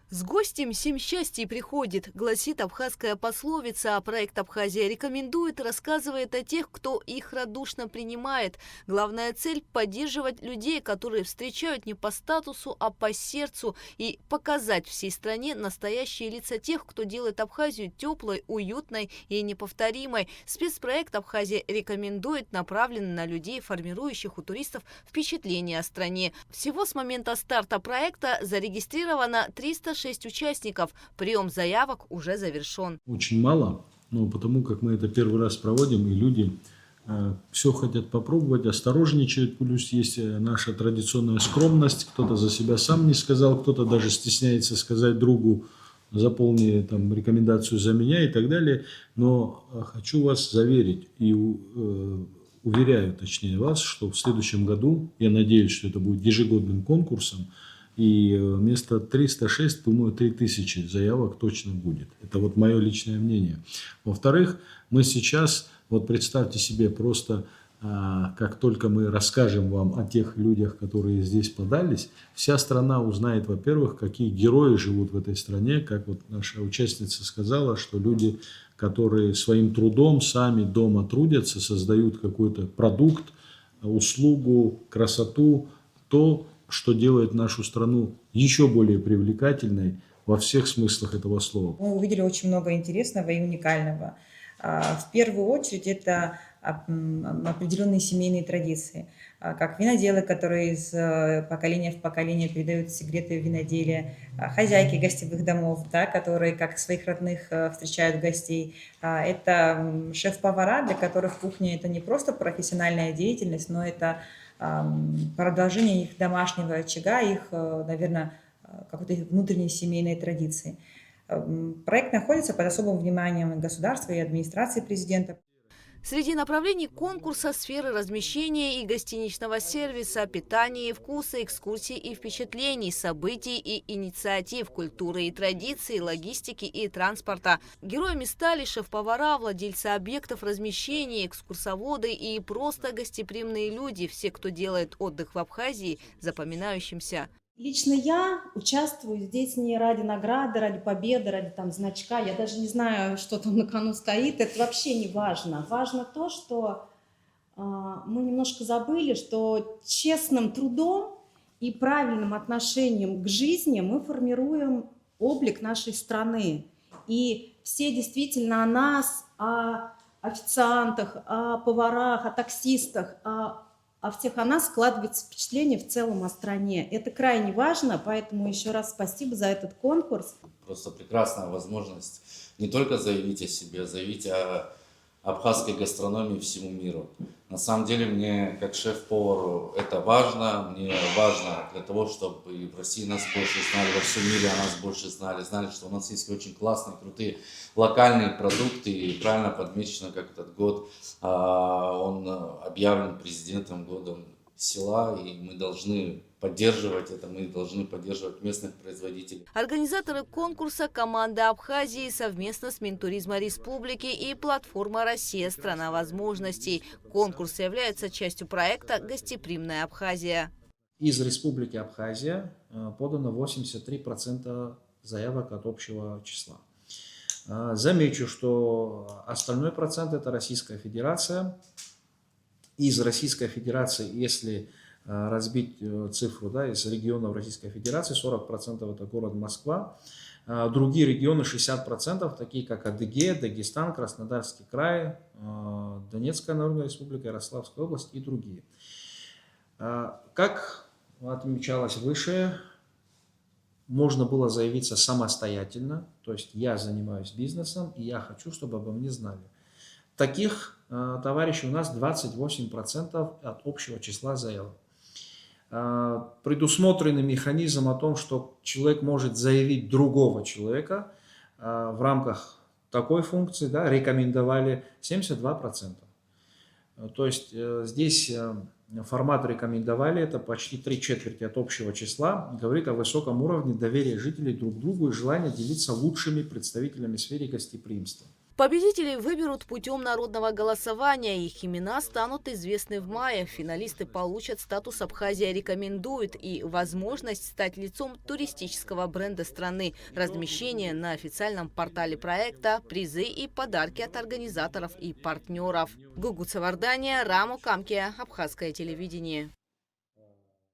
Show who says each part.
Speaker 1: С гостем семь счастий приходит, гласит абхазская пословица, а проект «Абхазия рекомендует» рассказывает о тех, кто их радушно принимает. Главная цель – поддерживать людей, которые встречают не по статусу, а по сердцу, и показать всей стране настоящие лица тех, кто делает Абхазию теплой, уютной и неповторимой. Спецпроект «Абхазия рекомендует» направлен на людей, формирующих у туристов впечатление о стране. Всего с момента старта проекта зарегистрировано 306 участников. Прием заявок уже завершен.
Speaker 2: Очень мало, но потому как мы это первый раз проводим, и люди все хотят попробовать, осторожничают, плюс есть наша традиционная скромность, кто-то за себя сам не сказал, кто-то даже стесняется сказать другу, заполни там рекомендацию за меня и так далее. Но хочу вас заверить и уверяю, точнее вас, что в следующем году, я надеюсь, что это будет ежегодным конкурсом, и вместо 306, думаю, 3000 заявок точно будет. Это вот мое личное мнение. Во-вторых, мы сейчас, вот представьте себе, просто как только мы расскажем вам о тех людях, которые здесь подались, вся страна узнает, во-первых, какие герои живут в этой стране, как вот наша участница сказала, что люди, которые своим трудом сами дома трудятся, создают какой-то продукт, услугу, красоту, то, что делает нашу страну еще более привлекательной во всех смыслах этого слова.
Speaker 3: Мы увидели очень много интересного и уникального. В первую очередь это определенные семейные традиции, как виноделы, которые из поколения в поколение передают секреты виноделия, хозяйки гостевых домов, да, которые как своих родных встречают гостей. Это шеф-повара, для которых кухня – это не просто профессиональная деятельность, но это продолжение их домашнего очага, их, наверное, какой-то внутренней семейной традиции. Проект находится под особым вниманием государства и администрации президента.
Speaker 1: Среди направлений конкурса – сферы размещения и гостиничного сервиса, питания и вкуса, экскурсий и впечатлений, событий и инициатив, культуры и традиций, логистики и транспорта. Героями стали шеф-повара, владельцы объектов размещения, экскурсоводы и просто гостеприимные люди, все, кто делает отдых в Абхазии запоминающимся.
Speaker 4: Лично я участвую здесь не ради награды, ради победы, ради там значка. Я даже не знаю, что там на кону стоит. Это вообще не важно. Важно то, что мы немножко забыли, что честным трудом и правильным отношением к жизни мы формируем облик нашей страны. И все действительно о нас, о официантах, о поварах, о таксистах, о всех о нас складывается впечатление в целом о стране. Это крайне важно, поэтому еще раз спасибо за этот конкурс.
Speaker 5: Просто прекрасная возможность не только заявить о себе, заявить о абхазской гастрономии всему миру. На самом деле мне, как шеф-повару, это важно. Мне важно для того, чтобы и в России нас больше знали, во всем мире о нас больше знали, что у нас есть очень классные, крутые локальные продукты. И правильно подмечено, как этот год, он объявлен президентом годом села, и мы должны поддерживать это, мы должны поддерживать местных производителей.
Speaker 1: Организаторы конкурса – команда Абхазии совместно с Минтуризма Республики и платформа «Россия – страна возможностей». Конкурс является частью проекта «Гостеприимная Абхазия».
Speaker 6: Из Республики Абхазия подано 83% заявок от общего числа. Замечу, что остальной процент – это Российская Федерация. Из Российской Федерации, если разбить цифру, да, из регионов Российской Федерации, 40% это город Москва, другие регионы 60%, такие как Адыгея, Дагестан, Краснодарский край, Донецкая Народная Республика, Ярославская область и другие. Как отмечалось выше, можно было заявиться самостоятельно, то есть я занимаюсь бизнесом и я хочу, чтобы обо мне знали. Таких товарищей у нас 28% от общего числа заявок. Предусмотренный механизм о том, что человек может заявить другого человека в рамках такой функции, да, рекомендовали 72%. То есть здесь формат рекомендовали, это почти 3/4 от общего числа, говорит о высоком уровне доверия жителей друг к другу и желания делиться лучшими представителями в сфере гостеприимства.
Speaker 1: Победителей выберут путем народного голосования. Их имена станут известны в мае. Финалисты получат статус «Абхазия рекомендует» и возможность стать лицом туристического бренда страны, размещение на официальном портале проекта, призы и подарки от организаторов и партнеров. Гугуца Вардания, Рамо Камкия, Абхазское телевидение.